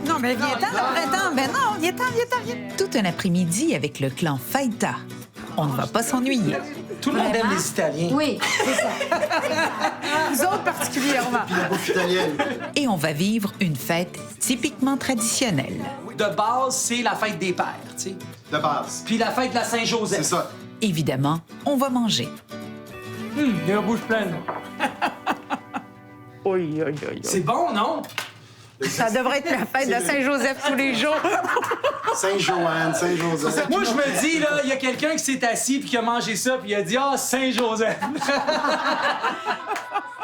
Non, mais viens-t'en, le printemps. Ben non, viens-t'en. Tout un après-midi avec le clan Faita. On ne va pas s'ennuyer. Tout le monde aime les Italiens. Oui, c'est ça. Nous autres particulièrement. La bouffe italienne. Et on va vivre une fête typiquement traditionnelle. De base, c'est la fête des pères, tu sais. De base. Puis la fête de la Saint-Joseph. C'est ça. Évidemment, on va manger. Il y a la bouche pleine. C'est bon, non? Ça devrait être la fête de Saint-Joseph tous les jours. Saint-Joanne, Saint-Joseph. Moi, je me dis, là, il y a quelqu'un qui s'est assis puis qui a mangé ça puis il a dit « Ah, Saint-Joseph! »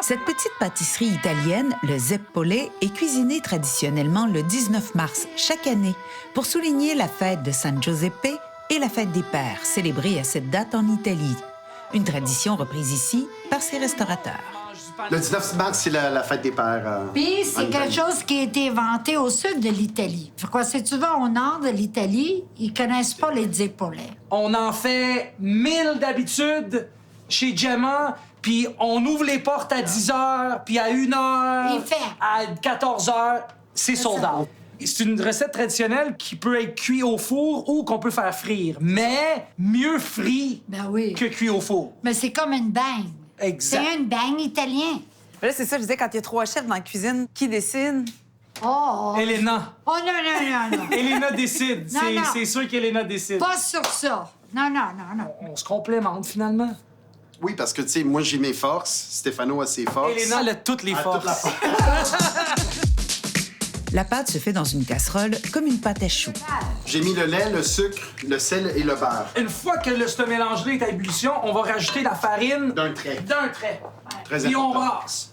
Cette petite pâtisserie italienne, le zeppole, est cuisinée traditionnellement le 19 mars chaque année pour souligner la fête de San Giuseppe et la fête des pères, célébrée à cette date en Italie. Une tradition reprise ici par ses restaurateurs. Le 19 mars, c'est la fête des pères. Puis, en c'est quelque Italie. chose qui a été inventé au sud de l'Italie. Pourquoi, si tu vas au nord de l'Italie, ils connaissent pas les zeppolets. On en fait 1000 d'habitude chez Gemma, puis on ouvre les portes à 10 h, puis à 1 h, Il fait. à 14 h, c'est sold out. C'est une recette traditionnelle qui peut être cuite au four ou qu'on peut faire frire. Mais mieux frit Ben oui. que cuit au four. Mais c'est comme une bang. Exact. C'est une bang italien. Là, c'est ça, je disais, quand il y a 3 chefs dans la cuisine, qui décide? Oh, oh. Elena. Oh non, non, non, non. Elena décide. Non, non. C'est sûr qu'Elena décide. Pas sur ça. Non, non, non, non. On se complémente, finalement. Oui, parce que, tu sais, moi, j'ai mes forces. Stéphano a ses forces. Elena, elle a toutes les A forces. toute la force. La pâte se fait dans une casserole comme une pâte à choux. J'ai mis le lait, le sucre, le sel et le beurre. Une fois que ce mélange-là est à ébullition, on va rajouter la farine D'un trait. Très Puis on important. brasse.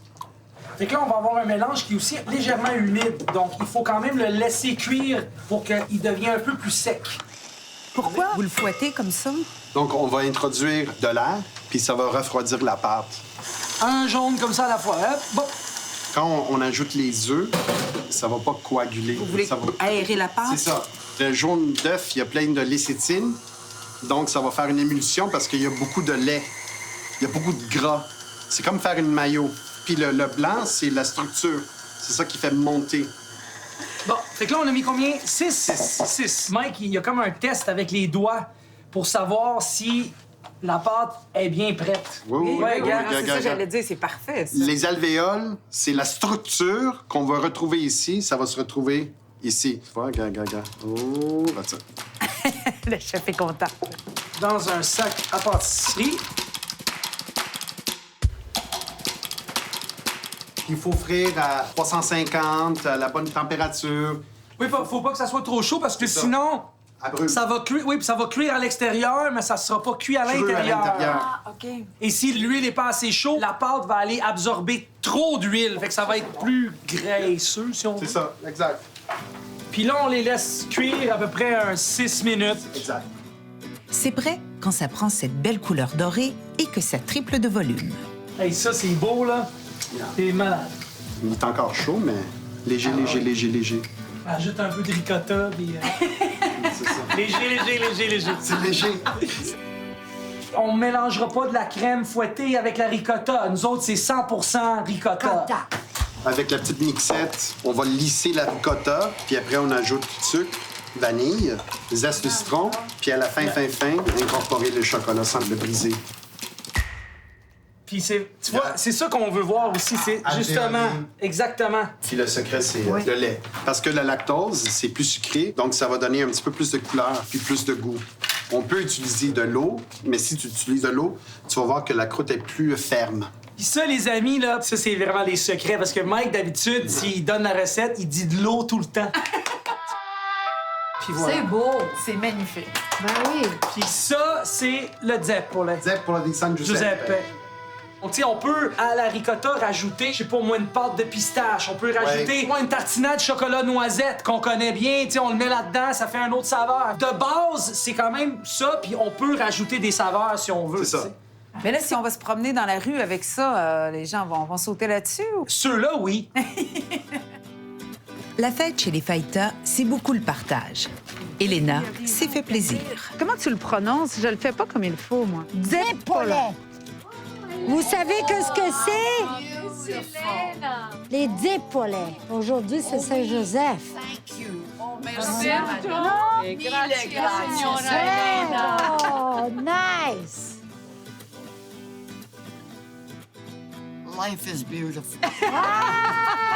Fait que là, on va avoir un mélange qui est aussi légèrement humide. Donc, il faut quand même le laisser cuire pour qu'il devienne un peu plus sec. Pourquoi vous le fouettez comme ça? Donc, on va introduire de l'air, puis ça va refroidir la pâte. Un jaune comme ça à la fois. Hop, bon. Quand on ajoute les œufs, ça va pas coaguler. Vous voulez Ça va- aérer la pâte? C'est ça. Le jaune d'œuf, il y a plein de lécithine. Donc, ça va faire une émulsion parce qu'il y a beaucoup de lait. Il y a beaucoup de gras. C'est comme faire une maillot. Puis le blanc, c'est la structure. C'est ça qui fait monter. Bon, fait que là, on a mis combien? 6. 6. Mike, il y a comme un test avec les doigts pour savoir si la pâte est bien prête. Oui, Ouais, regarde, c'est ça regarde. que j'allais dire, c'est parfait, ça. Les alvéoles, c'est la structure qu'on va retrouver ici. Ça va se retrouver ici. Tu vois, regarde. Oh, là, ça. Le chef est content. Dans un sac à pâtisserie. Il faut frire à 350, à la bonne température. Oui, faut pas que ça soit trop chaud parce que C'est ça. sinon, À brûle. ça va cuire. Oui, puis ça va cuire à l'extérieur, mais ça sera pas cuit à Creux à l'intérieur. l'intérieur. Ah, OK. Et si l'huile n'est pas assez chaude, la pâte va aller absorber trop d'huile. Fait que ça va être plus graisseux, si on veut. C'est ça, exact. Puis là, on les laisse cuire à peu près un 6 minutes. Exact. C'est prêt quand ça prend cette belle couleur dorée et que ça triple de volume. Hey, ça, c'est beau, là. T'es malade. Il est encore chaud, mais léger, léger. Ajoute un peu de ricotta, puis... C'est ça. léger. C'est léger. On mélangera pas de la crème fouettée avec la ricotta. Nous autres, c'est 100% ricotta. Contact. Avec la petite mixette, on va lisser la ricotta, puis après, on ajoute sucre, vanille, zeste de citron, puis à la fin, incorporer le chocolat sans le briser. Puis tu vois, c'est ça qu'on veut voir aussi, c'est justement... Alvéolé. Exactement. Puis le secret, c'est le lait. Parce que la lactose, c'est plus sucré, donc ça va donner un petit peu plus de couleur puis plus de goût. On peut utiliser de l'eau, mais si tu utilises de l'eau, tu vas voir que la croûte est plus ferme. Puis ça, les amis, là, ça, c'est vraiment les secrets. Parce que Mike, d'habitude, s'il donne la recette, il dit de l'eau tout le temps. Puis voilà. C'est beau. C'est magnifique. Ben oui. Puis ça, c'est le zeppole. Zep pour la di San Giuseppe. Giuseppe. Donc, tu sais, on peut, à la ricotta, rajouter, je sais pas, moi, une pâte de pistache. On peut rajouter, moi, une tartinade chocolat noisette qu'on connaît bien. Tu sais, on le met là-dedans, ça fait un autre saveur. De base, c'est quand même ça, puis on peut rajouter des saveurs si on veut. C'est ça. tu sais. Mais là, si on va se promener dans la rue avec ça, les gens vont sauter là-dessus? Ou... Ceux-là, oui. La fête chez les Faita, c'est beaucoup le partage. Elena s'est fait plaisir. Comment tu le prononces? Je le fais pas comme il faut, moi. Zeppole. Vous savez que ce que c'est? Les zeppole. Aujourd'hui, c'est Saint-Joseph. Merci, Oh, nice! Life is beautiful. Ah!